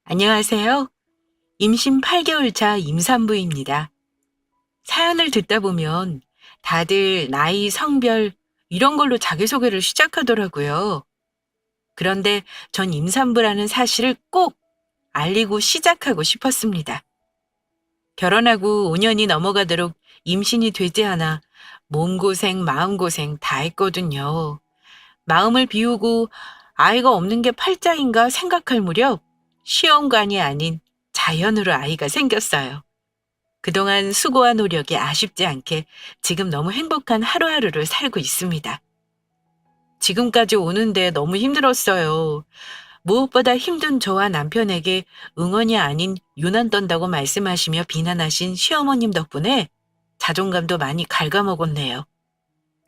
안녕하세요. 임신 8개월 차 임산부입니다. 사연을 듣다 보면 다들 나이, 성별, 이런 걸로 자기소개를 시작하더라고요. 그런데 전 임산부라는 사실을 꼭 알리고 시작하고 싶었습니다. 결혼하고 5년이 넘어가도록 임신이 되지 않아 몸고생, 마음고생 다 했거든요. 마음을 비우고 아이가 없는 게 팔자인가 생각할 무렵 시험관이 아닌 자연으로 아이가 생겼어요. 그동안 수고와 노력이 아쉽지 않게 지금 너무 행복한 하루하루를 살고 있습니다. 지금까지 오는데 너무 힘들었어요. 무엇보다 힘든 저와 남편에게 응원이 아닌 유난 떤다고 말씀하시며 비난하신 시어머님 덕분에 자존감도 많이 갉아먹었네요.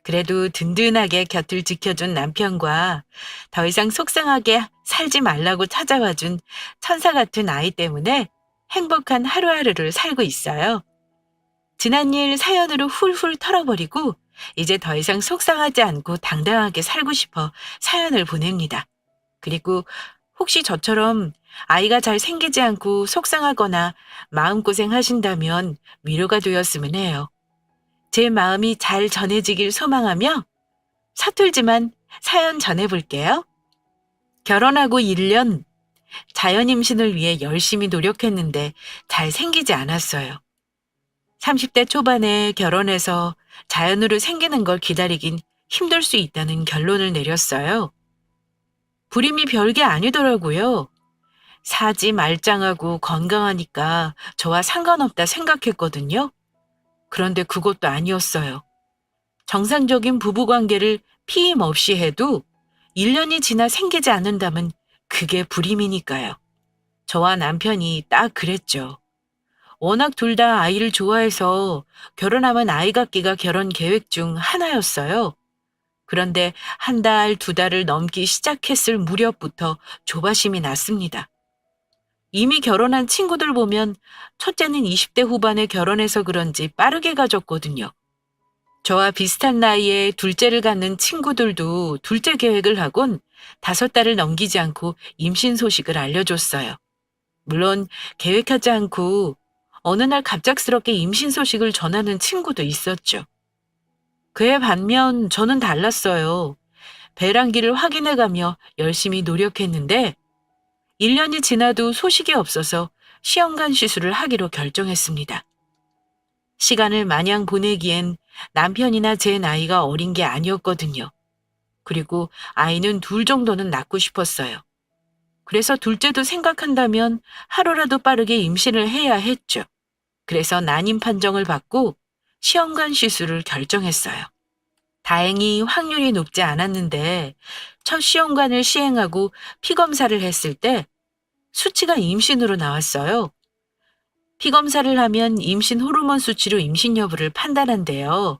그래도 든든하게 곁을 지켜준 남편과 더 이상 속상하게 살지 말라고 찾아와준 천사 같은 아이 때문에 행복한 하루하루를 살고 있어요. 지난 일 사연으로 훌훌 털어버리고 이제 더 이상 속상하지 않고 당당하게 살고 싶어 사연을 보냅니다. 그리고 혹시 저처럼 아이가 잘 생기지 않고 속상하거나 마음고생 하신다면 위로가 되었으면 해요. 제 마음이 잘 전해지길 소망하며 서툴지만 사연 전해볼게요. 결혼하고 1년 자연 임신을 위해 열심히 노력했는데 잘 생기지 않았어요. 30대 초반에 결혼해서 자연으로 생기는 걸 기다리긴 힘들 수 있다는 결론을 내렸어요. 불임이 별게 아니더라고요. 사지 말짱하고 건강하니까 저와 상관없다 생각했거든요. 그런데 그것도 아니었어요. 정상적인 부부관계를 피임 없이 해도 1년이 지나 생기지 않는다면 그게 불임이니까요. 저와 남편이 딱 그랬죠. 워낙 둘 다 아이를 좋아해서 결혼하면 아이 갖기가 결혼 계획 중 하나였어요. 그런데 한 달, 두 달을 넘기 시작했을 무렵부터 조바심이 났습니다. 이미 결혼한 친구들 보면 첫째는 20대 후반에 결혼해서 그런지 빠르게 가졌거든요. 저와 비슷한 나이에 둘째를 갖는 친구들도 둘째 계획을 하곤 5달을 넘기지 않고 임신 소식을 알려줬어요. 물론 계획하지 않고 어느 날 갑작스럽게 임신 소식을 전하는 친구도 있었죠. 그에 반면 저는 달랐어요. 배란기를 확인해가며 열심히 노력했는데 1년이 지나도 소식이 없어서 시험관 시술을 하기로 결정했습니다. 시간을 마냥 보내기엔 남편이나 제 나이가 어린 게 아니었거든요. 그리고 아이는 둘 정도는 낳고 싶었어요. 그래서 둘째도 생각한다면 하루라도 빠르게 임신을 해야 했죠. 그래서 난임 판정을 받고 시험관 시술을 결정했어요. 다행히 확률이 높지 않았는데 첫 시험관을 시행하고 피검사를 했을 때 수치가 임신으로 나왔어요. 피검사를 하면 임신 호르몬 수치로 임신 여부를 판단한대요.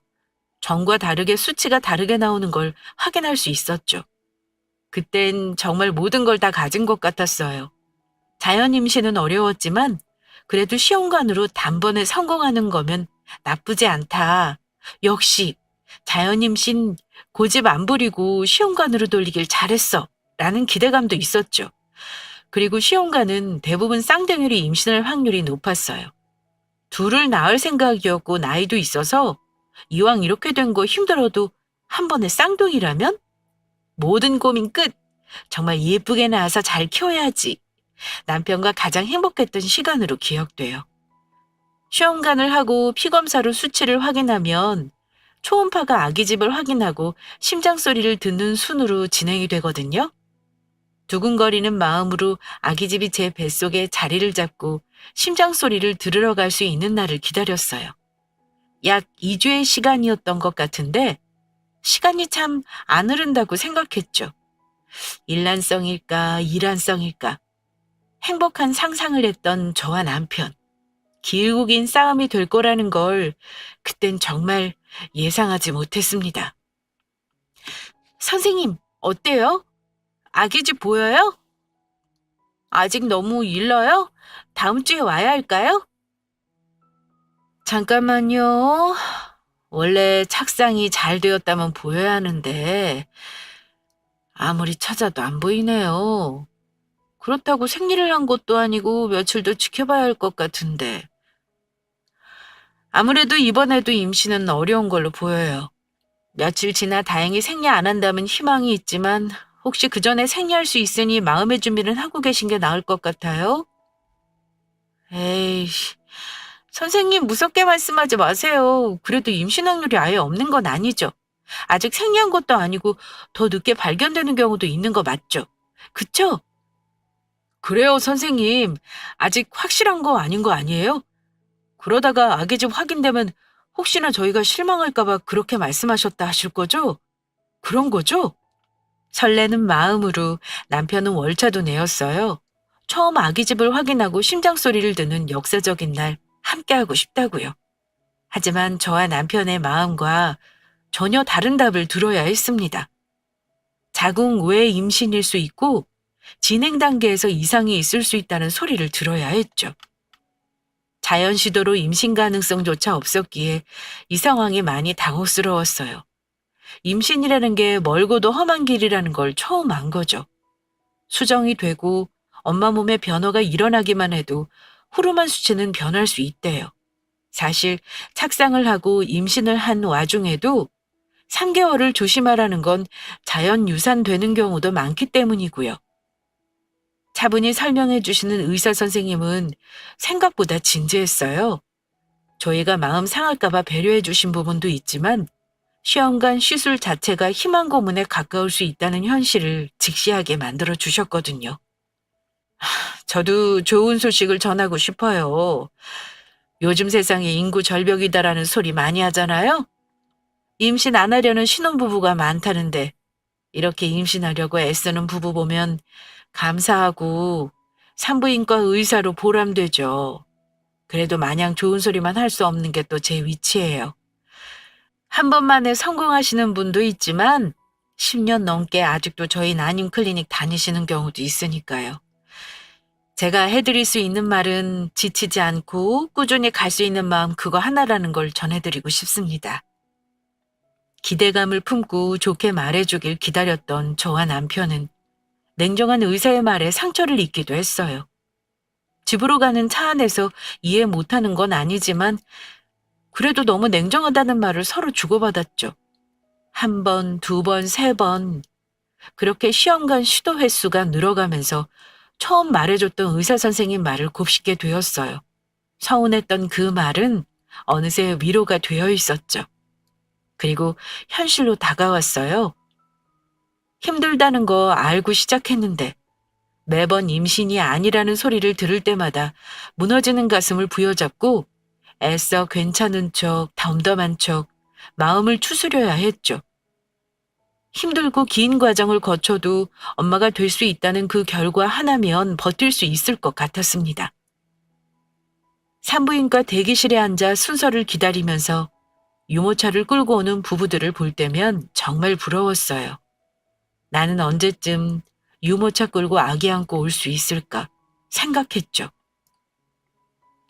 전과 다르게 수치가 다르게 나오는 걸 확인할 수 있었죠. 그땐 정말 모든 걸 다 가진 것 같았어요. 자연 임신은 어려웠지만 그래도 시험관으로 단번에 성공하는 거면 나쁘지 않다. 역시 자연 임신 고집 안 부리고 시험관으로 돌리길 잘했어. 라는 기대감도 있었죠. 그리고 시험관은 대부분 쌍둥이로 임신할 확률이 높았어요. 둘을 낳을 생각이었고 나이도 있어서 이왕 이렇게 된 거 힘들어도 한 번에 쌍둥이라면 모든 고민 끝. 정말 예쁘게 낳아서 잘 키워야지. 남편과 가장 행복했던 시간으로 기억돼요. 시험관을 하고 피검사로 수치를 확인하면 초음파가 아기집을 확인하고 심장 소리를 듣는 순으로 진행이 되거든요. 두근거리는 마음으로 아기집이 제 뱃속에 자리를 잡고 심장 소리를 들으러 갈 수 있는 날을 기다렸어요. 약 2주의 시간이었던 것 같은데 시간이 참 안 흐른다고 생각했죠. 일란성일까, 이란성일까. 행복한 상상을 했던 저와 남편. 길고 긴 싸움이 될 거라는 걸 그땐 정말 예상하지 못했습니다. 선생님, 어때요? 아기 집 보여요? 아직 너무 일러요? 다음 주에 와야 할까요? 잠깐만요. 원래 착상이 잘 되었다면 보여야 하는데 아무리 찾아도 안 보이네요. 그렇다고 생리를 한 것도 아니고 며칠 더 지켜봐야 할 것 같은데. 아무래도 이번에도 임신은 어려운 걸로 보여요. 며칠 지나 다행히 생리 안 한다면 희망이 있지만 혹시 그 전에 생리할 수 있으니 마음의 준비는 하고 계신 게 나을 것 같아요? 에이, 선생님 무섭게 말씀하지 마세요. 그래도 임신 확률이 아예 없는 건 아니죠. 아직 생리한 것도 아니고 더 늦게 발견되는 경우도 있는 거 맞죠? 그쵸? 그래요, 선생님. 아직 확실한 거 아닌 거 아니에요? 그러다가 아기 집 확인되면 혹시나 저희가 실망할까 봐 그렇게 말씀하셨다 하실 거죠? 그런 거죠? 설레는 마음으로 남편은 월차도 내었어요. 처음 아기 집을 확인하고 심장 소리를 듣는 역사적인 날 함께하고 싶다고요. 하지만 저와 남편의 마음과 전혀 다른 답을 들어야 했습니다. 자궁 외 임신일 수 있고 진행 단계에서 이상이 있을 수 있다는 소리를 들어야 했죠. 자연 시도로 임신 가능성조차 없었기에 이 상황이 많이 당혹스러웠어요. 임신이라는 게 멀고도 험한 길이라는 걸 처음 안 거죠. 수정이 되고 엄마 몸에 변화가 일어나기만 해도 호르몬 수치는 변할 수 있대요. 사실 착상을 하고 임신을 한 와중에도 3개월을 조심하라는 건 자연 유산되는 경우도 많기 때문이고요. 차분히 설명해 주시는 의사 선생님은 생각보다 진지했어요. 저희가 마음 상할까봐 배려해 주신 부분도 있지만 시험관 시술 자체가 희망 고문에 가까울 수 있다는 현실을 직시하게 만들어 주셨거든요. 저도 좋은 소식을 전하고 싶어요. 요즘 세상에 인구 절벽이다라는 소리 많이 하잖아요. 임신 안 하려는 신혼부부가 많다는데 이렇게 임신하려고 애쓰는 부부 보면 감사하고 산부인과 의사로 보람되죠. 그래도 마냥 좋은 소리만 할 수 없는 게 또 제 위치예요. 한 번만에 성공하시는 분도 있지만 10년 넘게 아직도 저희 난임 클리닉 다니시는 경우도 있으니까요. 제가 해드릴 수 있는 말은 지치지 않고 꾸준히 갈 수 있는 마음 그거 하나라는 걸 전해드리고 싶습니다. 기대감을 품고 좋게 말해주길 기다렸던 저와 남편은 냉정한 의사의 말에 상처를 입기도 했어요. 집으로 가는 차 안에서 이해 못하는 건 아니지만 그래도 너무 냉정하다는 말을 서로 주고받았죠. 한 번, 두 번, 세 번 그렇게 시험관 시도 횟수가 늘어가면서 처음 말해줬던 의사 선생님 말을 곱씹게 되었어요. 서운했던 그 말은 어느새 위로가 되어 있었죠. 그리고 현실로 다가왔어요. 힘들다는 거 알고 시작했는데 매번 임신이 아니라는 소리를 들을 때마다 무너지는 가슴을 부여잡고 애써 괜찮은 척, 덤덤한 척, 마음을 추스려야 했죠. 힘들고 긴 과정을 거쳐도 엄마가 될 수 있다는 그 결과 하나면 버틸 수 있을 것 같았습니다. 산부인과 대기실에 앉아 순서를 기다리면서 유모차를 끌고 오는 부부들을 볼 때면 정말 부러웠어요. 나는 언제쯤 유모차 끌고 아기 안고 올 수 있을까 생각했죠.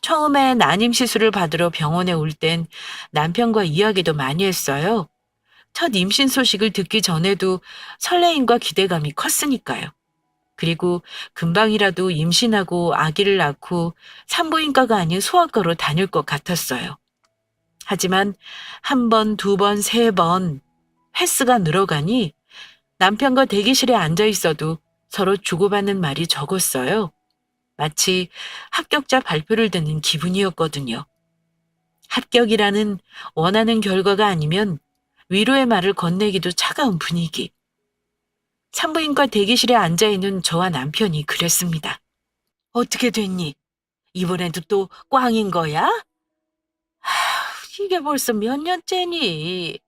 처음에 난임 시술을 받으러 병원에 올 땐 남편과 이야기도 많이 했어요. 첫 임신 소식을 듣기 전에도 설레임과 기대감이 컸으니까요. 그리고 금방이라도 임신하고 아기를 낳고 산부인과가 아닌 소아과로 다닐 것 같았어요. 하지만 한 번, 두 번, 세 번 횟수가 늘어가니 남편과 대기실에 앉아 있어도 서로 주고받는 말이 적었어요. 마치 합격자 발표를 듣는 기분이었거든요. 합격이라는 원하는 결과가 아니면 위로의 말을 건네기도 차가운 분위기. 산부인과 대기실에 앉아있는 저와 남편이 그랬습니다. 어떻게 됐니? 이번에도 또 꽝인 거야? 이게 벌써 몇 년째니?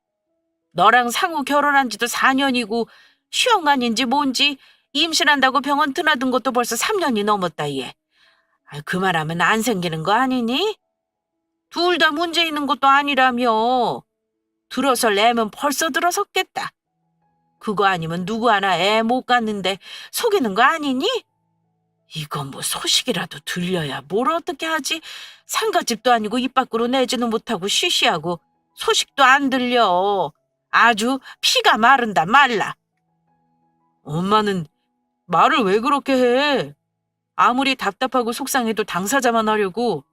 너랑 상우 결혼한 지도 4년이고 시험관인지 뭔지 임신한다고 병원 드나든 것도 벌써 3년이 넘었다 얘. 그 말하면 안 생기는 거 아니니? 둘 다 문제 있는 것도 아니라며. 들어설 애면 벌써 들어섰겠다. 그거 아니면 누구 하나 애 못 갖는데 속이는 거 아니니? 이건 뭐 소식이라도 들려야 뭘 어떻게 하지? 상가집도 아니고 입 밖으로 내지는 못하고 쉬쉬하고 소식도 안 들려. 아주 피가 마른다 말라. 엄마는 말을 왜 그렇게 해? 아무리 답답하고 속상해도 당사자만 하려고.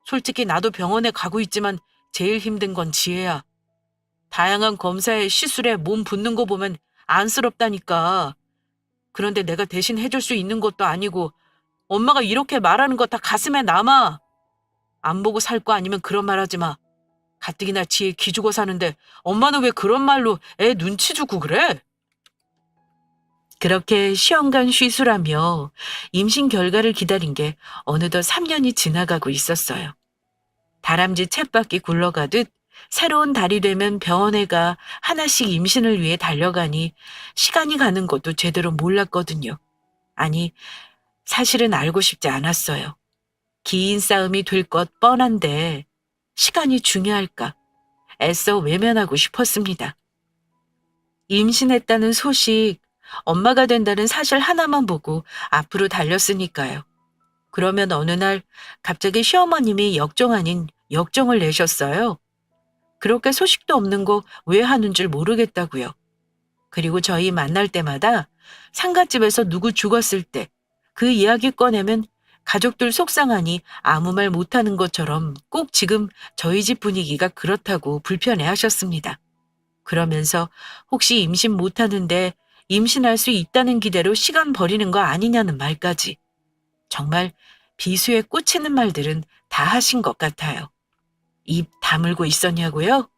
솔직히 나도 병원에 가고 있지만 제일 힘든 건 지혜야. 다양한 검사에 시술에 몸 붓는 거 보면 안쓰럽다니까. 그런데 내가 대신 해줄 수 있는 것도 아니고 엄마가 이렇게 말하는 거 다 가슴에 남아. 안 보고 살 거 아니면 그런 말 하지 마. 가뜩이나 지혜 기죽어 사는데 엄마는 왜 그런 말로 애 눈치 주고 그래? 그렇게 시험관 쉬수라며 임신 결과를 기다린 게 어느덧 3년이 지나가고 있었어요. 다람쥐 쳇바퀴 굴러가듯 새로운 달이 되면 병원에 가 하나씩 임신을 위해 달려가니 시간이 가는 것도 제대로 몰랐거든요. 아니, 사실은 알고 싶지 않았어요. 긴 싸움이 될 것 뻔한데 시간이 중요할까 애써 외면하고 싶었습니다. 임신했다는 소식, 엄마가 된다는 사실 하나만 보고 앞으로 달렸으니까요. 그러면 어느 날 갑자기 시어머님이 역정 아닌 역정을 내셨어요. 그렇게 소식도 없는 거 왜 하는 줄 모르겠다고요. 그리고 저희 만날 때마다 상갓집에서 누구 죽었을 때 그 이야기 꺼내면 가족들 속상하니 아무 말 못하는 것처럼 꼭 지금 저희 집 분위기가 그렇다고 불편해 하셨습니다. 그러면서 혹시 임신 못하는데 임신할 수 있다는 기대로 시간 버리는 거 아니냐는 말까지. 정말 비수에 꽂히는 말들은 다 하신 것 같아요. 입 다물고 있었냐고요?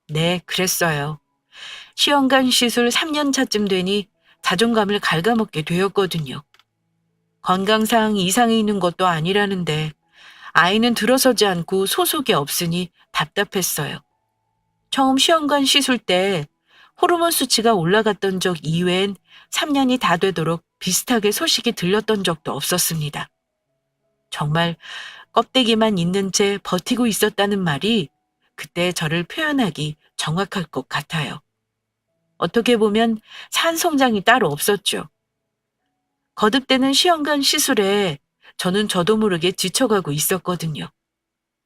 네, 그랬어요. 시험관 시술 3년 차쯤 되니 자존감을 갉아먹게 되었거든요. 건강상 이상이 있는 것도 아니라는데 아이는 들어서지 않고 소속이 없으니 답답했어요. 처음 시험관 시술 때 호르몬 수치가 올라갔던 적 이외엔 3년이 다 되도록 비슷하게 소식이 들렸던 적도 없었습니다. 정말 껍데기만 있는 채 버티고 있었다는 말이 그때 저를 표현하기 정확할 것 같아요. 어떻게 보면 산송장이 따로 없었죠. 거듭되는 시험관 시술에 저는 저도 모르게 지쳐가고 있었거든요.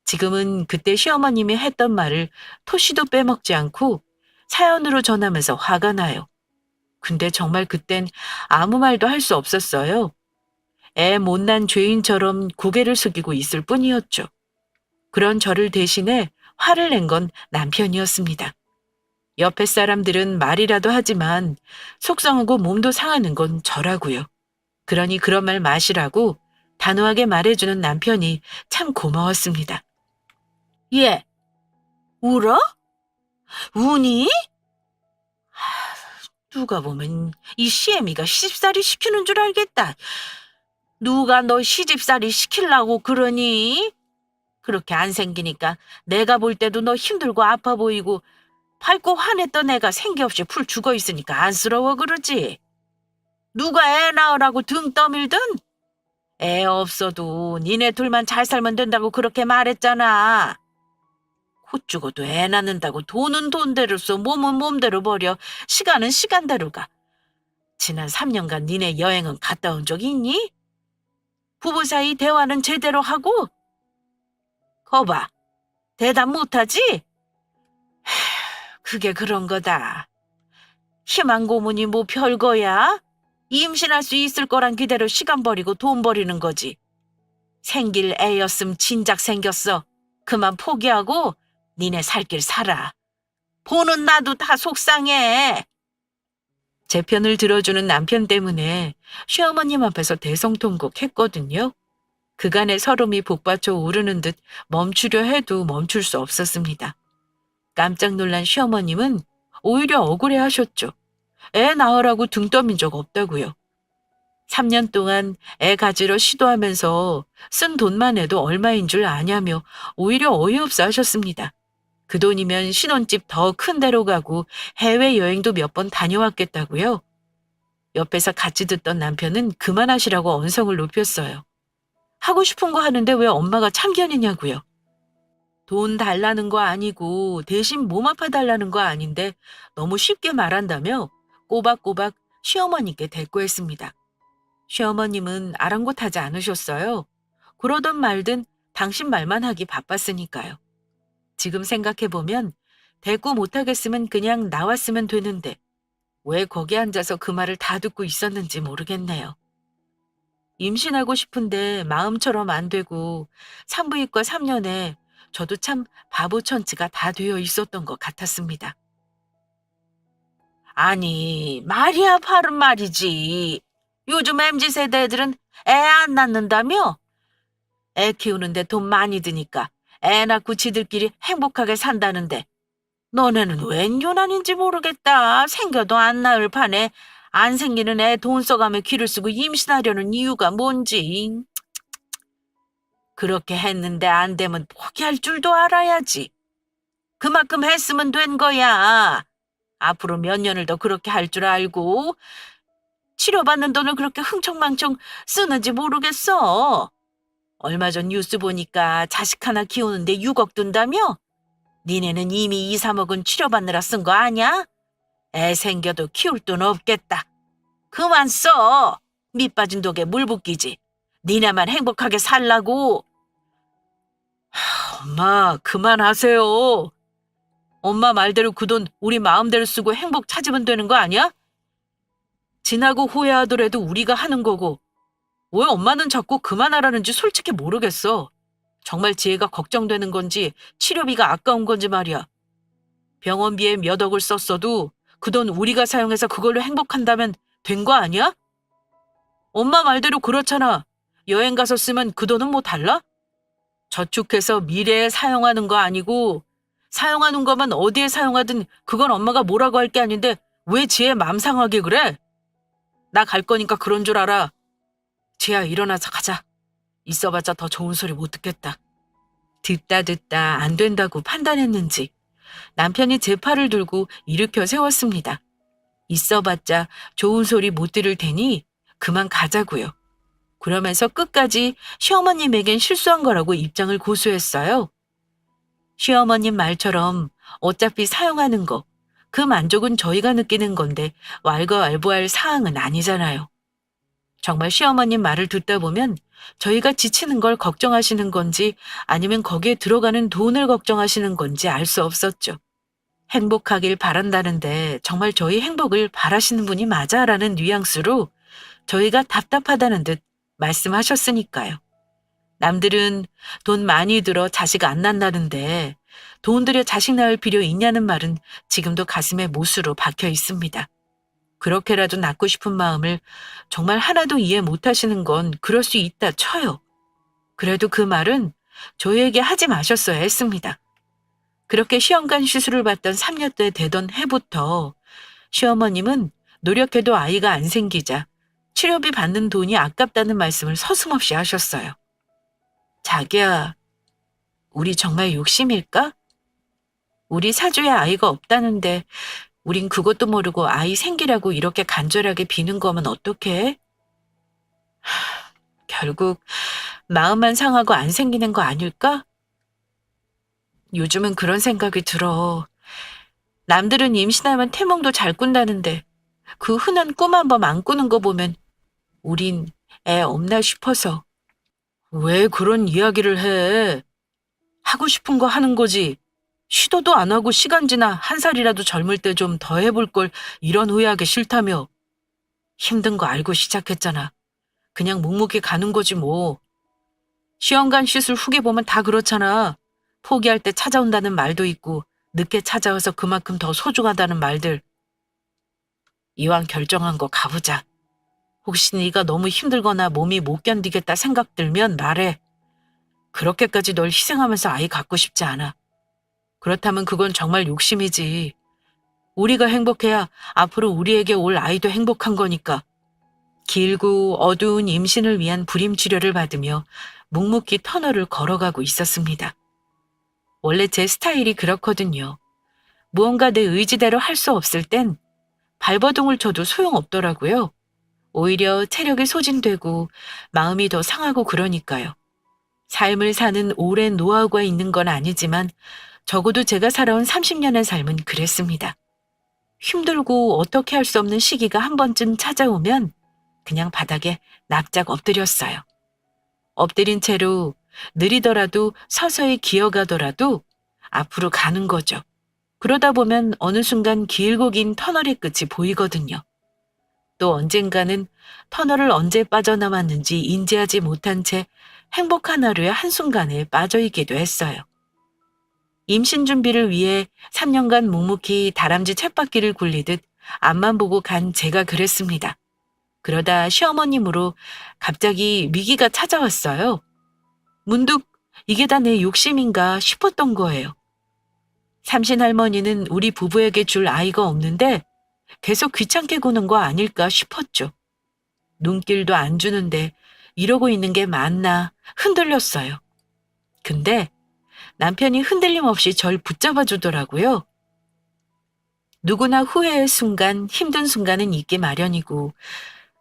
지금은 그때 시어머님이 했던 말을 토시도 빼먹지 않고 사연으로 전하면서 화가 나요. 근데 정말 그땐 아무 말도 할 수 없었어요. 애 못난 죄인처럼 고개를 숙이고 있을 뿐이었죠. 그런 저를 대신해 화를 낸 건 남편이었습니다. 옆에 사람들은 말이라도 하지만 속상하고 몸도 상하는 건 저라고요. 그러니 그런 말 마시라고 단호하게 말해주는 남편이 참 고마웠습니다. 예, 울어? 우니? 누가 보면 이 시애미가 시집살이 시키는 줄 알겠다. 누가 너 시집살이 시키려고 그러니? 그렇게 안 생기니까 내가 볼 때도 너 힘들고 아파 보이고 밝고 환했던 애가 생기 없이 풀 죽어 있으니까 안쓰러워 그러지. 누가 애 낳으라고 등 떠밀든? 애 없어도 니네 둘만 잘 살면 된다고 그렇게 말했잖아. 코 죽어도 애 낳는다고 돈은 돈대로 써 몸은 몸대로 버려 시간은 시간대로 가. 지난 3년간 니네 여행은 갔다 온 적 있니? 부부 사이 대화는 제대로 하고? 거봐, 대답 못하지? 그게 그런 거다. 희망 고문이 뭐 별거야? 임신할 수 있을 거란 기대로 시간 버리고 돈 버리는 거지. 생길 애였음 진작 생겼어. 그만 포기하고 니네 살 길 살아. 보는 나도 다 속상해. 제 편을 들어주는 남편 때문에 시어머님 앞에서 대성통곡했거든요. 그간의 서름이 복받쳐 오르는 듯 멈추려 해도 멈출 수 없었습니다. 깜짝 놀란 시어머님은 오히려 억울해하셨죠. 애 낳으라고 등 떠민 적 없다고요. 3년 동안 애 가지러 시도하면서 쓴 돈만 해도 얼마인 줄 아냐며 오히려 어이없어 하셨습니다. 그 돈이면 신혼집 더 큰 데로 가고 해외여행도 몇 번 다녀왔겠다고요. 옆에서 같이 듣던 남편은 그만하시라고 언성을 높였어요. 하고 싶은 거 하는데 왜 엄마가 참견이냐고요. 돈 달라는 거 아니고 대신 몸 아파 달라는 거 아닌데 너무 쉽게 말한다며 꼬박꼬박 시어머니께 대꾸했습니다. 시어머님은 아랑곳하지 않으셨어요. 그러던 말든 당신 말만 하기 바빴으니까요. 지금 생각해보면 대꾸 못하겠으면 그냥 나왔으면 되는데 왜 거기 앉아서 그 말을 다 듣고 있었는지 모르겠네요. 임신하고 싶은데 마음처럼 안 되고 산부인과 3년에 저도 참 바보 천지가 다 되어 있었던 것 같았습니다. 아니, 말이야 바른 말이지. 요즘 MZ 세대 애들은 애 안 낳는다며? 애 키우는데 돈 많이 드니까 애 낳고 지들끼리 행복하게 산다는데 너네는 웬 유난인지 모르겠다. 생겨도 안 낳을 판에 안 생기는 애 돈 써가며 기를 쓰고 임신하려는 이유가 뭔지. 그렇게 했는데 안 되면 포기할 줄도 알아야지. 그만큼 했으면 된 거야. 앞으로 몇 년을 더 그렇게 할 줄 알고 치료받는 돈을 그렇게 흥청망청 쓰는지 모르겠어. 얼마 전 뉴스 보니까 자식 하나 키우는데 6억 든다며? 니네는 이미 2, 3억은 치료받느라 쓴 거 아냐? 애 생겨도 키울 돈 없겠다. 그만 써. 밑 빠진 독에 물 붓기지. 니네만 행복하게 살라고. 엄마, 그만하세요. 엄마 말대로 그 돈 우리 마음대로 쓰고 행복 찾으면 되는 거 아니야? 지나고 후회하더라도 우리가 하는 거고. 왜 엄마는 자꾸 그만하라는지 솔직히 모르겠어. 정말 지혜가 걱정되는 건지 치료비가 아까운 건지 말이야. 병원비에 몇 억을 썼어도 그 돈 우리가 사용해서 그걸로 행복한다면 된 거 아니야? 엄마 말대로 그렇잖아. 여행 가서 쓰면 그 돈은 뭐 달라? 저축해서 미래에 사용하는 거 아니고 사용하는 거면 어디에 사용하든 그건 엄마가 뭐라고 할 게 아닌데 왜 지혜 맘 상하게 그래? 나 갈 거니까 그런 줄 알아. 지혜야 일어나서 가자. 있어봤자 더 좋은 소리 못 듣겠다. 듣다 안 된다고 판단했는지 남편이 제 팔을 들고 일으켜 세웠습니다. 있어봤자 좋은 소리 못 들을 테니 그만 가자고요. 그러면서 끝까지 시어머님에겐 실수한 거라고 입장을 고수했어요. 시어머님 말처럼 어차피 사용하는 거, 그 만족은 저희가 느끼는 건데 왈가왈부할 사항은 아니잖아요. 정말 시어머님 말을 듣다 보면 저희가 지치는 걸 걱정하시는 건지 아니면 거기에 들어가는 돈을 걱정하시는 건지 알 수 없었죠. 행복하길 바란다는데 정말 저희 행복을 바라시는 분이 맞아라는 뉘앙스로 저희가 답답하다는 듯 말씀하셨으니까요. 남들은 돈 많이 들어 자식 안 낳는다는데 돈 들여 자식 낳을 필요 있냐는 말은 지금도 가슴에 못으로 박혀 있습니다. 그렇게라도 낳고 싶은 마음을 정말 하나도 이해 못하시는 건 그럴 수 있다 쳐요. 그래도 그 말은 저희에게 하지 마셨어야 했습니다. 그렇게 시험관 시술을 받던 3년째 되던 해부터 시어머님은 노력해도 아이가 안 생기자 치료비 받는 돈이 아깝다는 말씀을 서슴없이 하셨어요. 자기야, 우리 정말 욕심일까? 우리 사주에 아이가 없다는데 우린 그것도 모르고 아이 생기라고 이렇게 간절하게 비는 거면 어떡해? 결국 마음만 상하고 안 생기는 거 아닐까? 요즘은 그런 생각이 들어. 남들은 임신하면 태몽도 잘 꾼다는데 그 흔한 꿈 한 번 안 꾸는 거 보면 우린 애 없나 싶어서. 왜 그런 이야기를 해? 하고 싶은 거 하는 거지. 시도도 안 하고 시간 지나 한 살이라도 젊을 때 좀 더 해볼 걸 이런 후회하기 싫다며. 힘든 거 알고 시작했잖아. 그냥 묵묵히 가는 거지 뭐. 시험관 시술 후기 보면 다 그렇잖아. 포기할 때 찾아온다는 말도 있고 늦게 찾아와서 그만큼 더 소중하다는 말들. 이왕 결정한 거 가보자. 혹시 네가 너무 힘들거나 몸이 못 견디겠다 생각 들면 말해. 그렇게까지 널 희생하면서 아이 갖고 싶지 않아. 그렇다면 그건 정말 욕심이지. 우리가 행복해야 앞으로 우리에게 올 아이도 행복한 거니까. 길고 어두운 임신을 위한 불임 치료를 받으며 묵묵히 터널을 걸어가고 있었습니다. 원래 제 스타일이 그렇거든요. 무언가 내 의지대로 할 수 없을 땐 발버둥을 쳐도 소용없더라고요. 오히려 체력이 소진되고 마음이 더 상하고 그러니까요. 삶을 사는 오랜 노하우가 있는 건 아니지만 적어도 제가 살아온 30년의 삶은 그랬습니다. 힘들고 어떻게 할 수 없는 시기가 한 번쯤 찾아오면 그냥 바닥에 납작 엎드렸어요. 엎드린 채로 느리더라도 서서히 기어가더라도 앞으로 가는 거죠. 그러다 보면 어느 순간 길고 긴 터널의 끝이 보이거든요. 또 언젠가는 터널을 언제 빠져나왔는지 인지하지 못한 채 행복한 하루의 한순간에 빠져있기도 했어요. 임신 준비를 위해 3년간 묵묵히 다람쥐 쳇바퀴를 굴리듯 앞만 보고 간 제가 그랬습니다. 그러다 시어머님으로 갑자기 위기가 찾아왔어요. 문득 이게 다 내 욕심인가 싶었던 거예요. 삼신 할머니는 우리 부부에게 줄 아이가 없는데 계속 귀찮게 구는 거 아닐까 싶었죠. 눈길도 안 주는데 이러고 있는 게 맞나 흔들렸어요. 근데 남편이 흔들림 없이 절 붙잡아 주더라고요. 누구나 후회의 순간, 힘든 순간은 있기 마련이고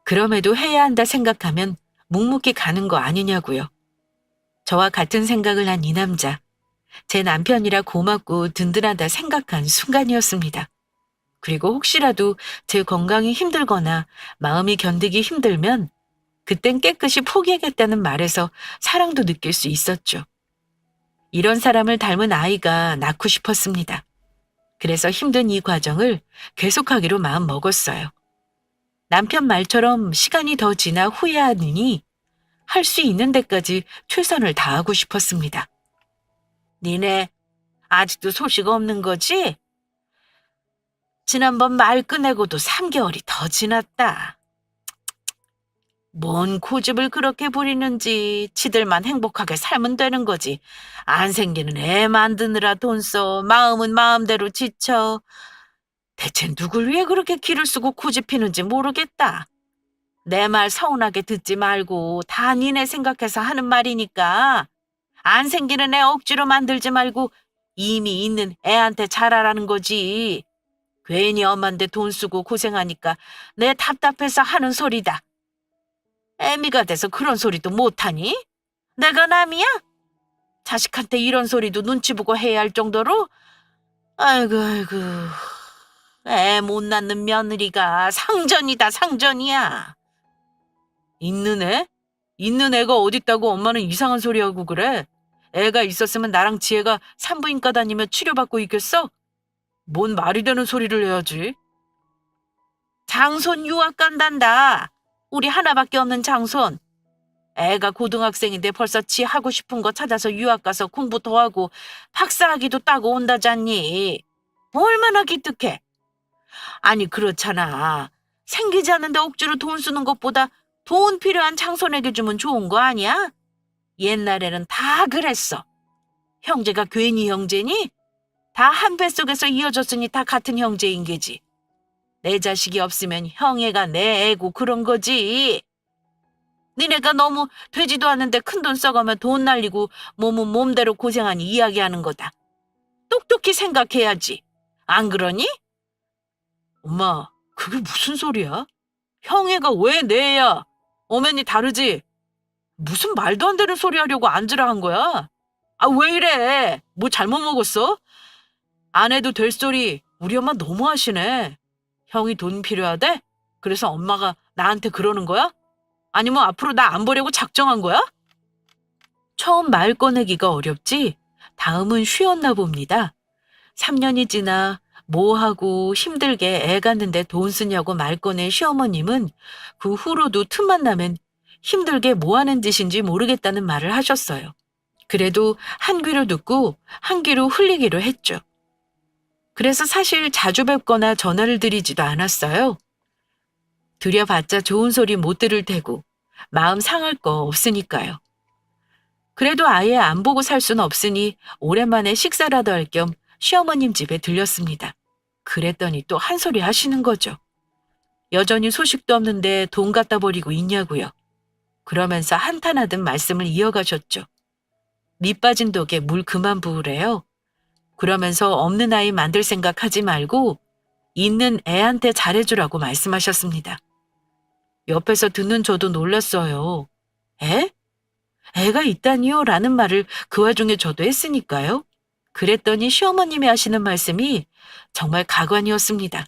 그럼에도 해야 한다 생각하면 묵묵히 가는 거 아니냐고요. 저와 같은 생각을 한 이 남자, 제 남편이라 고맙고 든든하다 생각한 순간이었습니다. 그리고 혹시라도 제 건강이 힘들거나 마음이 견디기 힘들면 그땐 깨끗이 포기하겠다는 말에서 사랑도 느낄 수 있었죠. 이런 사람을 닮은 아이가 낳고 싶었습니다. 그래서 힘든 이 과정을 계속하기로 마음 먹었어요. 남편 말처럼 시간이 더 지나 후회하느니 할 수 있는 데까지 최선을 다하고 싶었습니다. 니네 아직도 소식 없는 거지? 지난번 말 꺼내고도 3개월이 더 지났다. 뭔 고집을 그렇게 부리는지 지들만 행복하게 살면 되는 거지. 안 생기는 애 만드느라 돈 써. 마음은 마음대로 지쳐. 대체 누굴 위해 그렇게 기를 쓰고 고집피는지 모르겠다. 내 말 서운하게 듣지 말고 다 니네 생각해서 하는 말이니까 안 생기는 애 억지로 만들지 말고 이미 있는 애한테 잘하라는 거지. 괜히 엄마인데 돈 쓰고 고생하니까 내 답답해서 하는 소리다. 애미가 돼서 그런 소리도 못하니? 내가 남이야? 자식한테 이런 소리도 눈치 보고 해야 할 정도로? 아이고 아이고, 애 못 낳는 며느리가 상전이다 상전이야. 있는 애? 있는 애가 어딨다고 엄마는 이상한 소리하고 그래? 애가 있었으면 나랑 지혜가 산부인과 다니며 치료받고 있겠어? 뭔 말이 되는 소리를 해야지. 장손 유학 간단다. 우리 하나밖에 없는 장손. 애가 고등학생인데 벌써 지 하고 싶은 거 찾아서 유학 가서 공부 더 하고 박사학위도 따고 온다잖니. 얼마나 기특해. 아니 그렇잖아. 생기지 않는데 억지로 돈 쓰는 것보다 돈 필요한 장손에게 주면 좋은 거 아니야? 옛날에는 다 그랬어. 형제가 괜히 형제니? 다 한 뱃속에서 이어졌으니 다 같은 형제인 게지. 내 자식이 없으면 형애가 내 애고 그런 거지. 니네가 너무 되지도 않는데 큰돈 써가며 돈 날리고 몸은 몸대로 고생하니 이야기하는 거다. 똑똑히 생각해야지. 안 그러니? 엄마, 그게 무슨 소리야? 형애가 왜 내 애야? 엄연히 다르지? 무슨 말도 안 되는 소리 하려고 앉으라 한 거야? 아, 왜 이래? 뭐 잘못 먹었어? 안 해도 될 소리 우리 엄마 너무 하시네. 형이 돈 필요하대? 그래서 엄마가 나한테 그러는 거야? 아니면 앞으로 나 안 보려고 작정한 거야? 처음 말 꺼내기가 어렵지 다음은 쉬웠나 봅니다. 3년이 지나 뭐하고 힘들게 애 갔는데 돈 쓰냐고 말 꺼낸 시어머님은 그 후로도 틈만 나면 힘들게 뭐 하는 짓인지 모르겠다는 말을 하셨어요. 그래도 한 귀로 듣고 한 귀로 흘리기로 했죠. 그래서 사실 자주 뵙거나 전화를 드리지도 않았어요. 드려봤자 좋은 소리 못 들을 테고 마음 상할 거 없으니까요. 그래도 아예 안 보고 살 순 없으니 오랜만에 식사라도 할 겸 시어머님 집에 들렸습니다. 그랬더니 또 한 소리 하시는 거죠. 여전히 소식도 없는데 돈 갖다 버리고 있냐고요. 그러면서 한탄하듯 말씀을 이어가셨죠. 밑 빠진 독에 물 그만 부으래요. 그러면서 없는 아이 만들 생각 하지 말고 있는 애한테 잘해주라고 말씀하셨습니다. 옆에서 듣는 저도 놀랐어요. 애? 애가 있다니요? 라는 말을 그 와중에 저도 했으니까요. 그랬더니 시어머님이 하시는 말씀이 정말 가관이었습니다.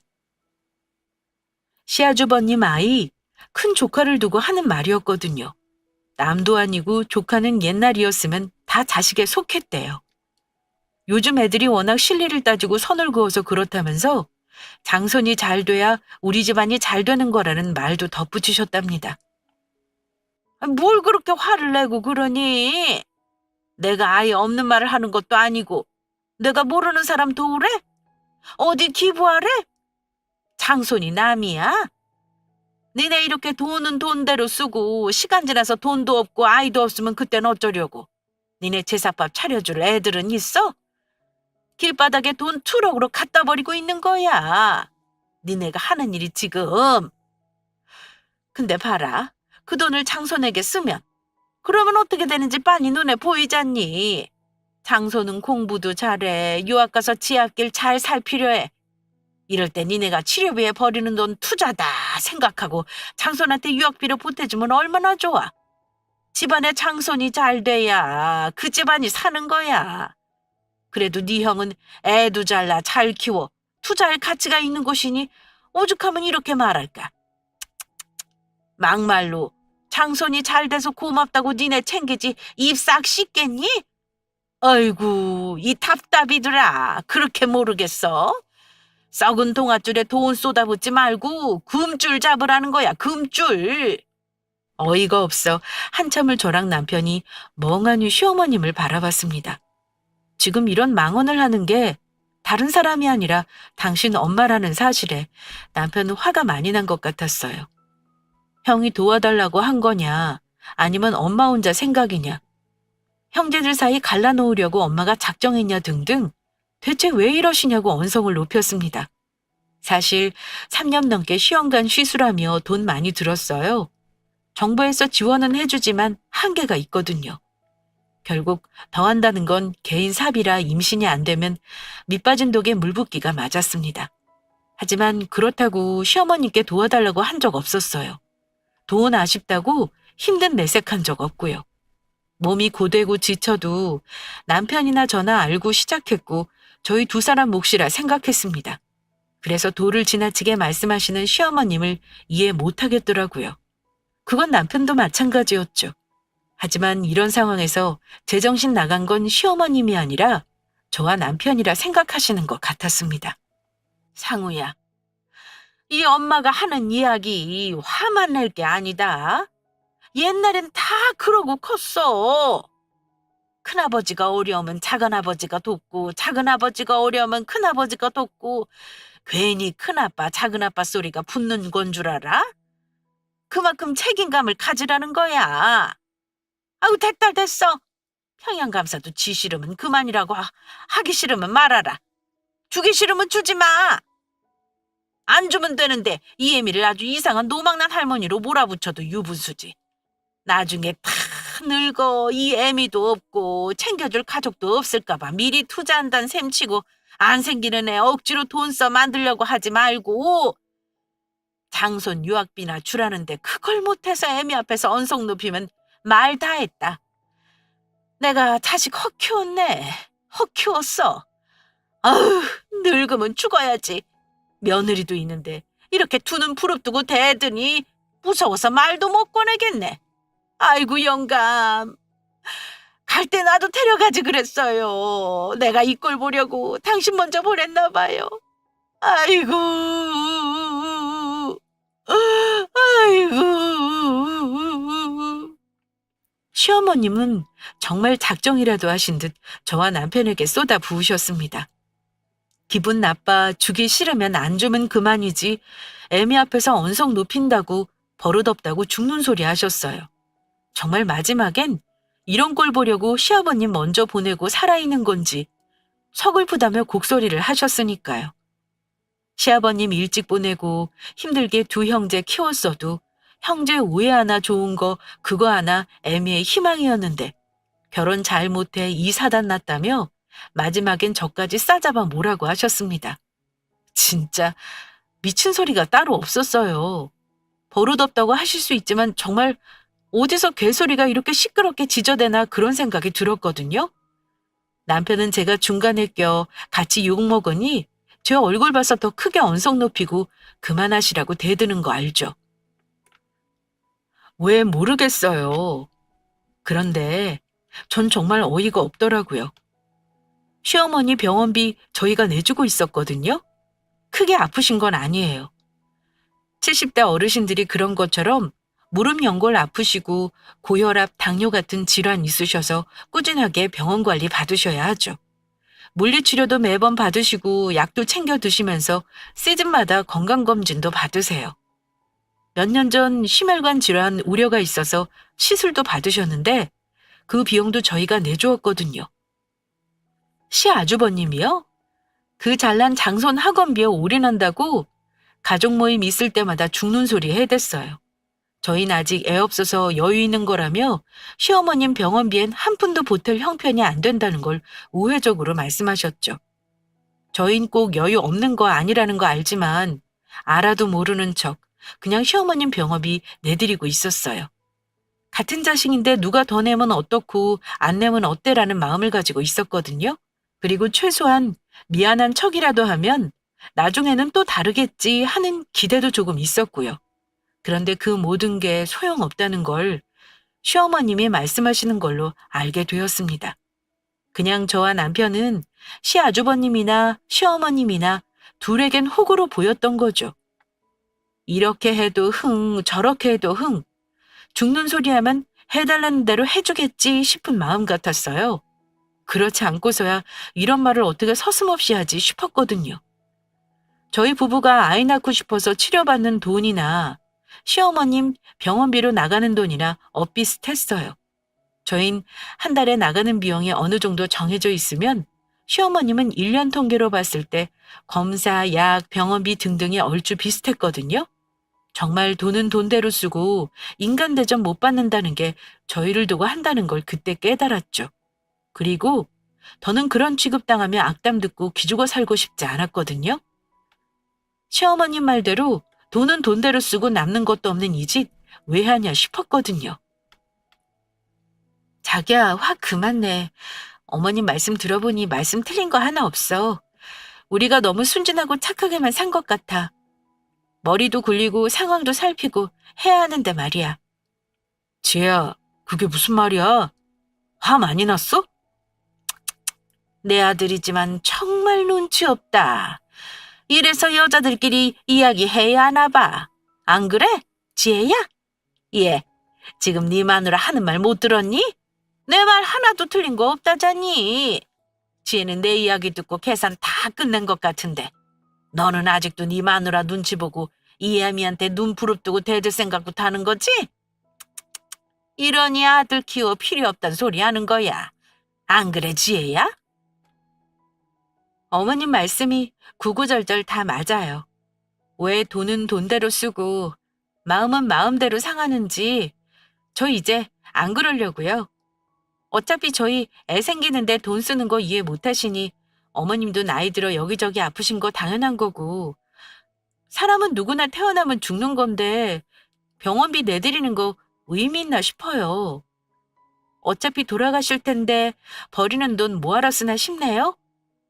시아주버님 아이, 큰 조카를 두고 하는 말이었거든요. 남도 아니고 조카는 옛날이었으면 다 자식에 속했대요. 요즘 애들이 워낙 실리를 따지고 선을 그어서 그렇다면서 장손이 잘 돼야 우리 집안이 잘 되는 거라는 말도 덧붙이셨답니다. 뭘 그렇게 화를 내고 그러니? 내가 아예 없는 말을 하는 것도 아니고 내가 모르는 사람 도우래? 어디 기부하래? 장손이 남이야? 니네 이렇게 돈은 돈대로 쓰고 시간 지나서 돈도 없고 아이도 없으면 그땐 어쩌려고? 니네 제사밥 차려줄 애들은 있어? 길바닥에 돈 투럭으로 갖다 버리고 있는 거야. 니네가 하는 일이 지금. 근데 봐라. 그 돈을 장손에게 쓰면 그러면 어떻게 되는지 빤히 눈에 보이잖니. 장손은 공부도 잘해. 유학 가서 지하길 잘 살피려 해. 이럴 때 니네가 치료비에 버리는 돈 투자다 생각하고 장손한테 유학비를 보태주면 얼마나 좋아. 집안에 장손이 잘 돼야 그 집안이 사는 거야. 그래도 네 형은 애도 잘나 잘 키워 투자할 가치가 있는 곳이니 오죽하면 이렇게 말할까. 막말로 장손이 잘 돼서 고맙다고 니네 챙기지 입 싹 씻겠니? 아이고 이 답답이들아 그렇게 모르겠어? 썩은 동아줄에 돈 쏟아붓지 말고 금줄 잡으라는 거야 금줄. 어이가 없어 한참을 저랑 남편이 멍하니 시어머님을 바라봤습니다. 지금 이런 망언을 하는 게 다른 사람이 아니라 당신 엄마라는 사실에 남편은 화가 많이 난 것 같았어요. 형이 도와달라고 한 거냐 아니면 엄마 혼자 생각이냐 형제들 사이 갈라놓으려고 엄마가 작정했냐 등등 대체 왜 이러시냐고 언성을 높였습니다. 사실 3년 넘게 시험관 쉬수라며 돈 많이 들었어요. 정부에서 지원은 해주지만 한계가 있거든요. 결국 더 한다는 건 개인 사비라 임신이 안 되면 밑빠진 독에 물 붓기가 맞았습니다. 하지만 그렇다고 시어머님께 도와달라고 한 적 없었어요. 돈 아쉽다고 힘든 내색한 적 없고요. 몸이 고되고 지쳐도 남편이나 저나 알고 시작했고 저희 두 사람 몫이라 생각했습니다. 그래서 도를 지나치게 말씀하시는 시어머님을 이해 못하겠더라고요. 그건 남편도 마찬가지였죠. 하지만 이런 상황에서 제정신 나간 건 시어머님이 아니라 저와 남편이라 생각하시는 것 같았습니다. 상우야, 이 엄마가 하는 이야기 화만 낼 게 아니다. 옛날엔 다 그러고 컸어. 큰아버지가 어려우면 작은아버지가 돕고 작은아버지가 어려우면 큰아버지가 돕고 괜히 큰아빠 작은아빠 소리가 붙는 건 줄 알아? 그만큼 책임감을 가지라는 거야. 아우 됐다 됐어. 평양감사도 지 싫으면 그만이라고 하기 싫으면 말아라. 주기 싫으면 주지 마. 안 주면 되는데 이 애미를 아주 이상한 노망난 할머니로 몰아붙여도 유분수지. 나중에 다 늙어 이 애미도 없고 챙겨줄 가족도 없을까봐 미리 투자한다는 셈치고 안 생기는 애 억지로 돈 써 만들려고 하지 말고 장손 유학비나 주라는데 그걸 못해서 애미 앞에서 언성 높이면 말 다 했다. 내가 자식 헛 키웠네. 헛 키웠어. 아우 늙으면 죽어야지. 며느리도 있는데 이렇게 두 눈 부릅뜨고 대더니 무서워서 말도 못 꺼내겠네. 아이고 영감. 갈 때 나도 데려가지 그랬어요. 내가 이 꼴 보려고 당신 먼저 보냈나 봐요. 아이고. 아이고. 시어머님은 정말 작정이라도 하신 듯 저와 남편에게 쏟아 부으셨습니다. 기분 나빠 주기 싫으면 안 주면 그만이지 애미 앞에서 언성 높인다고 버릇없다고 죽는 소리 하셨어요. 정말 마지막엔 이런 꼴 보려고 시아버님 먼저 보내고 살아있는 건지 서글프다며 곡소리를 하셨으니까요. 시아버님 일찍 보내고 힘들게 두 형제 키웠어도 형제 오해 하나 좋은 거 그거 하나 애미의 희망이었는데 결혼 잘 못해 이 사단 났다며 마지막엔 저까지 싸잡아 뭐라고 하셨습니다. 진짜 미친 소리가 따로 없었어요. 버릇없다고 하실 수 있지만 정말 어디서 개소리가 이렇게 시끄럽게 지저대나 그런 생각이 들었거든요. 남편은 제가 중간에 껴 같이 욕먹으니 제 얼굴 봐서 더 크게 언성 높이고 그만하시라고 대드는 거 알죠? 왜 모르겠어요. 그런데 전 정말 어이가 없더라고요. 시어머니 병원비 저희가 내주고 있었거든요. 크게 아프신 건 아니에요. 70대 어르신들이 그런 것처럼 무릎 연골 아프시고 고혈압, 당뇨 같은 질환 있으셔서 꾸준하게 병원 관리 받으셔야 하죠. 물리치료도 매번 받으시고 약도 챙겨 드시면서 시즌마다 건강검진도 받으세요. 몇 년 전 심혈관 질환 우려가 있어서 시술도 받으셨는데 그 비용도 저희가 내주었거든요. 시아주버님이요? 그 잘난 장손 학원비에 올인한다고 가족 모임 있을 때마다 죽는 소리 해댔어요. 저희는 아직 애 없어서 여유 있는 거라며 시어머님 병원비엔 한 푼도 보탤 형편이 안 된다는 걸 우회적으로 말씀하셨죠. 저희는 꼭 여유 없는 거 아니라는 거 알지만 알아도 모르는 척 그냥 시어머님 병원비 내드리고 있었어요. 같은 자식인데 누가 더 내면 어떻고 안 내면 어때라는 마음을 가지고 있었거든요. 그리고 최소한 미안한 척이라도 하면 나중에는 또 다르겠지 하는 기대도 조금 있었고요. 그런데 그 모든 게 소용없다는 걸 시어머님이 말씀하시는 걸로 알게 되었습니다. 그냥 저와 남편은 시아주버님이나 시어머님이나 둘에겐 호구로 보였던 거죠. 이렇게 해도 흥, 저렇게 해도 흥, 죽는 소리 하면 해달라는 대로 해주겠지 싶은 마음 같았어요. 그렇지 않고서야 이런 말을 어떻게 서슴없이 하지 싶었거든요. 저희 부부가 아이 낳고 싶어서 치료받는 돈이나 시어머님 병원비로 나가는 돈이나 엇비슷했어요. 저흰 한 달에 나가는 비용이 어느 정도 정해져 있으면 시어머님은 1년 통계로 봤을 때 검사, 약, 병원비 등등이 얼추 비슷했거든요. 정말 돈은 돈대로 쓰고 인간 대접 못 받는다는 게 저희를 두고 한다는 걸 그때 깨달았죠. 그리고 더는 그런 취급당하며 악담 듣고 기죽어 살고 싶지 않았거든요. 시어머님 말대로 돈은 돈대로 쓰고 남는 것도 없는 이 짓 왜 하냐 싶었거든요. 자기야, 화 그만 내. 어머님 말씀 들어보니 말씀 틀린 거 하나 없어. 우리가 너무 순진하고 착하게만 산 것 같아. 머리도 굴리고 상황도 살피고 해야 하는데 말이야. 지혜야, 그게 무슨 말이야? 화 많이 났어? 내 아들이지만 정말 눈치 없다. 이래서 여자들끼리 이야기해야 하나 봐. 안 그래? 지혜야? 예, 지금 네 마누라 하는 말 못 들었니? 내 말 하나도 틀린 거 없다잖니. 지혜는 내 이야기 듣고 계산 다 끝낸 것 같은데 너는 아직도 네 마누라 눈치 보고 이애미한테 눈 부릅뜨고 대들 생각부터 하는 거지? 이러니 아들 키워 필요 없단 소리 하는 거야. 안 그래, 지혜야? 어머님 말씀이 구구절절 다 맞아요. 왜 돈은 돈대로 쓰고 마음은 마음대로 상하는지 저 이제 안 그러려고요. 어차피 저희 애 생기는데 돈 쓰는 거 이해 못 하시니 어머님도 나이 들어 여기저기 아프신 거 당연한 거고 사람은 누구나 태어나면 죽는 건데 병원비 내드리는 거 의미 있나 싶어요. 어차피 돌아가실 텐데 버리는 돈 뭐하러 쓰나 싶네요.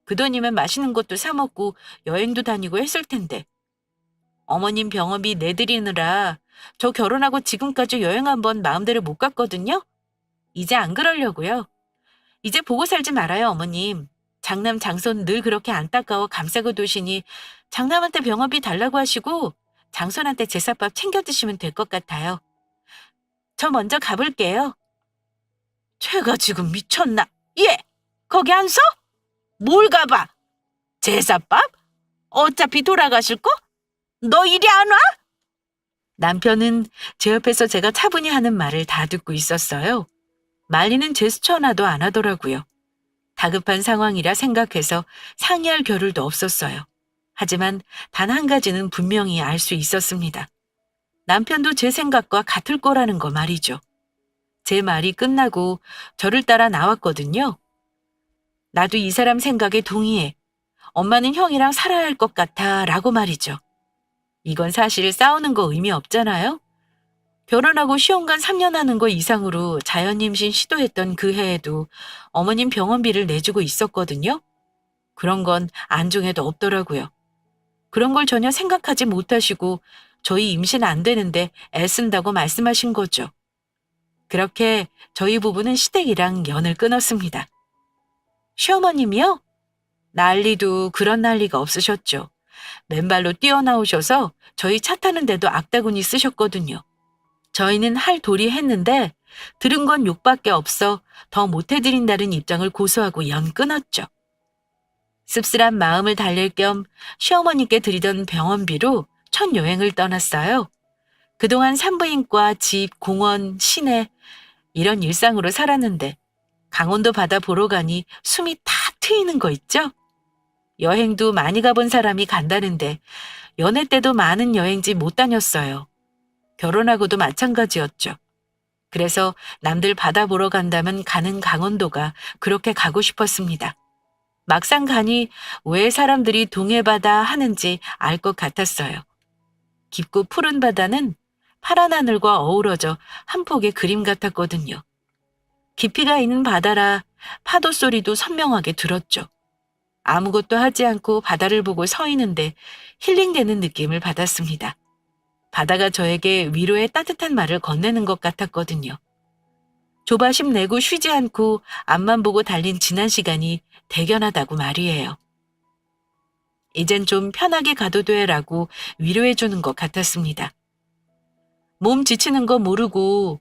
그 돈이면 맛있는 것도 사 먹고 여행도 다니고 했을 텐데. 어머님 병원비 내드리느라 저 결혼하고 지금까지 여행 한번 마음대로 못 갔거든요. 이제 안 그러려고요. 이제 보고 살지 말아요, 어머님. 장남 장손 늘 그렇게 안타까워 감싸고 두시니 장남한테 병원비 달라고 하시고 장손한테 제사밥 챙겨 드시면 될 것 같아요. 저 먼저 가볼게요. 쟤가 지금 미쳤나? 예, 거기 안 서? 뭘 가봐? 제사밥? 어차피 돌아가실 거? 너 이리 안 와? 남편은 제 옆에서 제가 차분히 하는 말을 다 듣고 있었어요. 말리는 제스처 하나도 안 하더라고요. 다급한 상황이라 생각해서 상의할 겨를도 없었어요. 하지만 단 한 가지는 분명히 알 수 있었습니다. 남편도 제 생각과 같을 거라는 거 말이죠. 제 말이 끝나고 저를 따라 나왔거든요. 나도 이 사람 생각에 동의해. 엄마는 형이랑 살아야 할 것 같아 라고 말이죠. 이건 사실 싸우는 거 의미 없잖아요. 결혼하고 시험관 3년 하는 거 이상으로 자연임신 시도했던 그 해에도 어머님 병원비를 내주고 있었거든요. 그런 건 안중에도 없더라고요. 그런 걸 전혀 생각하지 못하시고 저희 임신 안 되는데 애쓴다고 말씀하신 거죠. 그렇게 저희 부부는 시댁이랑 연을 끊었습니다. 시어머님이요? 난리도 그런 난리가 없으셨죠. 맨발로 뛰어나오셔서 저희 차 타는데도 악다구니 쓰셨거든요. 저희는 할 도리 했는데 들은 건 욕밖에 없어 더 못해드린다는 입장을 고수하고 연 끊었죠. 씁쓸한 마음을 달랠 겸 시어머니께 드리던 병원비로 첫 여행을 떠났어요. 그동안 산부인과, 집, 공원, 시내 이런 일상으로 살았는데 강원도 바다 보러 가니 숨이 다 트이는 거 있죠? 여행도 많이 가본 사람이 간다는데 연애 때도 많은 여행지 못 다녔어요. 결혼하고도 마찬가지였죠. 그래서 남들 바다 보러 간다면 가는 강원도가 그렇게 가고 싶었습니다. 막상 가니 왜 사람들이 동해바다 하는지 알 것 같았어요. 깊고 푸른 바다는 파란 하늘과 어우러져 한 폭의 그림 같았거든요. 깊이가 있는 바다라 파도 소리도 선명하게 들었죠. 아무것도 하지 않고 바다를 보고 서 있는데 힐링되는 느낌을 받았습니다. 바다가 저에게 위로의 따뜻한 말을 건네는 것 같았거든요. 조바심 내고 쉬지 않고 앞만 보고 달린 지난 시간이 대견하다고 말이에요. 이젠 좀 편하게 가도 돼라고 위로해주는 것 같았습니다. 몸 지치는 거 모르고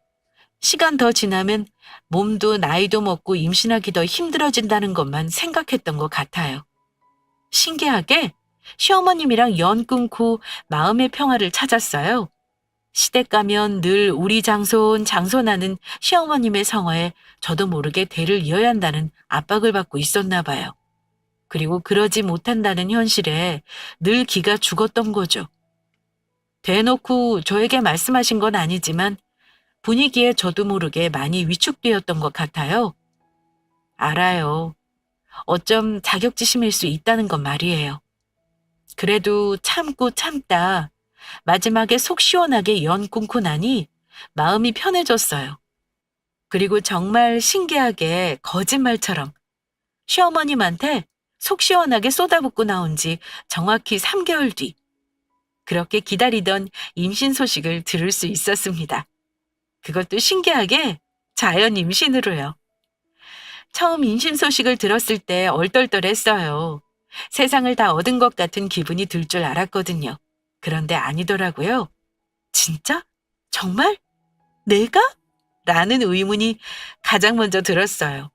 시간 더 지나면 몸도 나이도 먹고 임신하기 더 힘들어진다는 것만 생각했던 것 같아요. 신기하게 시어머님이랑 연 끊고 마음의 평화를 찾았어요. 시댁 가면 늘 우리 장손하는 시어머님의 성화에 저도 모르게 대를 이어야 한다는 압박을 받고 있었나 봐요. 그리고 그러지 못한다는 현실에 늘 기가 죽었던 거죠. 대놓고 저에게 말씀하신 건 아니지만 분위기에 저도 모르게 많이 위축되었던 것 같아요. 알아요. 어쩜 자격지심일 수 있다는 건 말이에요. 그래도 참고 참다 마지막에 속 시원하게 연 끊고 나니 마음이 편해졌어요. 그리고 정말 신기하게 거짓말처럼 시어머님한테 속 시원하게 쏟아붓고 나온 지 정확히 3개월 뒤 그렇게 기다리던 임신 소식을 들을 수 있었습니다. 그것도 신기하게 자연 임신으로요. 처음 임신 소식을 들었을 때 얼떨떨했어요. 세상을 다 얻은 것 같은 기분이 들 줄 알았거든요. 그런데 아니더라고요. 진짜? 정말? 내가? 라는 의문이 가장 먼저 들었어요.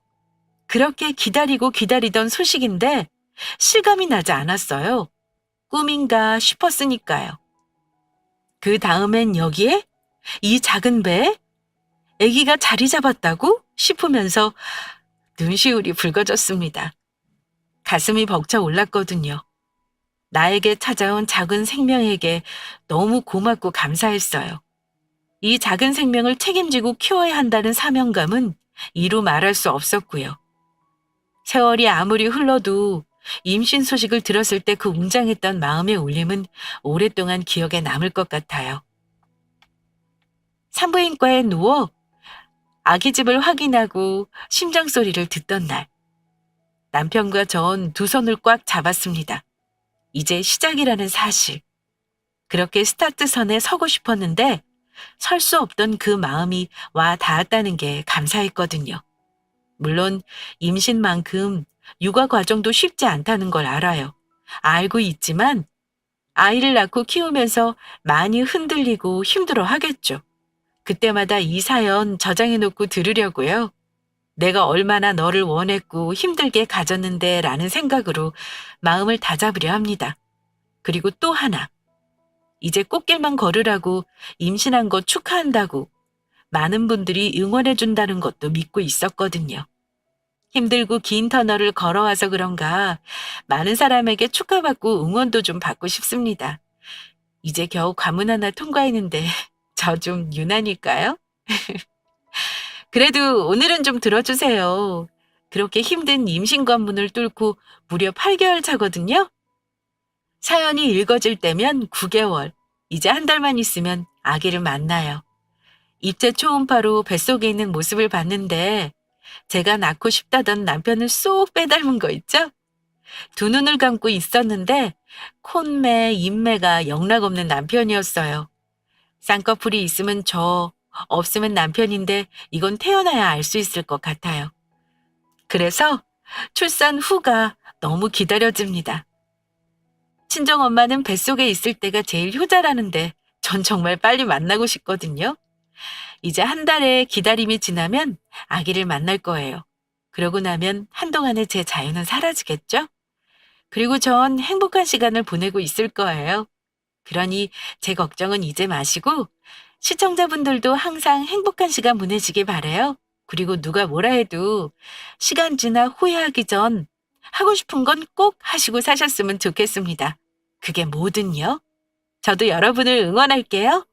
그렇게 기다리고 기다리던 소식인데 실감이 나지 않았어요. 꿈인가 싶었으니까요. 그 다음엔 여기에? 이 작은 배에? 아기가 자리 잡았다고? 싶으면서 눈시울이 붉어졌습니다. 가슴이 벅차 올랐거든요. 나에게 찾아온 작은 생명에게 너무 고맙고 감사했어요. 이 작은 생명을 책임지고 키워야 한다는 사명감은 이루 말할 수 없었고요. 세월이 아무리 흘러도 임신 소식을 들었을 때 그 웅장했던 마음의 울림은 오랫동안 기억에 남을 것 같아요. 산부인과에 누워 아기 집을 확인하고 심장 소리를 듣던 날, 남편과 전 두 손을 꽉 잡았습니다. 이제 시작이라는 사실. 그렇게 스타트선에 서고 싶었는데 설 수 없던 그 마음이 와 닿았다는 게 감사했거든요. 물론 임신만큼 육아 과정도 쉽지 않다는 걸 알아요. 알고 있지만 아이를 낳고 키우면서 많이 흔들리고 힘들어 하겠죠. 그때마다 이 사연 저장해 놓고 들으려고요. 내가 얼마나 너를 원했고 힘들게 가졌는데 라는 생각으로 마음을 다잡으려 합니다. 그리고 또 하나. 이제 꽃길만 걸으라고 임신한 거 축하한다고 많은 분들이 응원해 준다는 것도 믿고 있었거든요. 힘들고 긴 터널을 걸어와서 그런가 많은 사람에게 축하받고 응원도 좀 받고 싶습니다. 이제 겨우 관문 하나 통과했는데 저 좀 유난일까요? 그래도 오늘은 좀 들어주세요. 그렇게 힘든 임신 관문을 뚫고 무려 8개월 차거든요. 사연이 읽어질 때면 9개월, 이제 한 달만 있으면 아기를 만나요. 입체 초음파로 뱃속에 있는 모습을 봤는데 제가 낳고 싶다던 남편을 쏙 빼닮은 거 있죠? 두 눈을 감고 있었는데 콧매, 입매가 영락없는 남편이었어요. 쌍꺼풀이 있으면 저, 없으면 남편인데 이건 태어나야 알 수 있을 것 같아요. 그래서 출산 후가 너무 기다려집니다. 친정엄마는 뱃속에 있을 때가 제일 효자라는데 전 정말 빨리 만나고 싶거든요. 이제 한 달의 기다림이 지나면 아기를 만날 거예요. 그러고 나면 한동안의 제 자유는 사라지겠죠? 그리고 전 행복한 시간을 보내고 있을 거예요. 그러니 제 걱정은 이제 마시고 시청자분들도 항상 행복한 시간 보내시길 바래요. 그리고 누가 뭐라 해도 시간 지나 후회하기 전 하고 싶은 건 꼭 하시고 사셨으면 좋겠습니다. 그게 뭐든요. 저도 여러분을 응원할게요.